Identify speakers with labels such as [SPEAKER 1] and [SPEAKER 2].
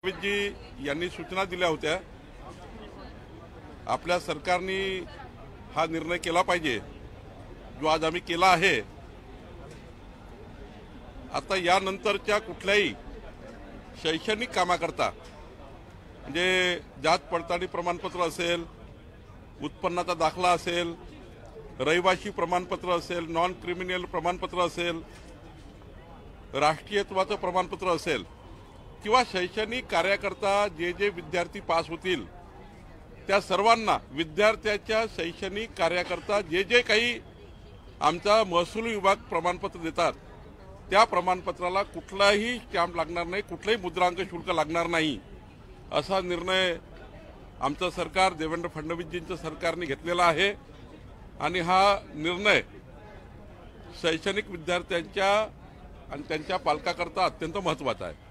[SPEAKER 1] जी यांनी सूचना दिल्या होत्या। आपल्या सरकारने हा निर्णय केला पाहिजे जो आज आम्ही केला आहे। आता यानंतरच्या कुठल्याही शैक्षणिक कामाकरता म्हणजे जात पडताळणी प्रमाणपत्र असेल, उत्पन्नाचा दाखला असेल, रहिवासी प्रमाणपत्र असेल, नॉन क्रिमिनल प्रमाणपत्र असेल, राष्ट्रीयत्वाचं प्रमाणपत्र असेल किंवा शैक्षणिक कार्याकरता जे जे विद्यार्थी पास होतील त्या सर्वांना विद्यार्थ्याच्या शैक्षणिक कार्याकरता जे जे काही आमचा महसूल विभाग प्रमाणपत्र देतात त्या प्रमाणपत्राला कुठलाही स्टॅम्प लागणार नाही, कुठलाही मुद्रांक शुल्क लागणार नाही असा निर्णय आमचं सरकार देवेंद्र फडणवीसजींचं सरकारने घेतलेला आहे। आणि हा निर्णय शैक्षणिक विद्यार्थ्यांच्या आणि त्यांच्या पालकाकरता अत्यंत महत्त्वाचा आहे।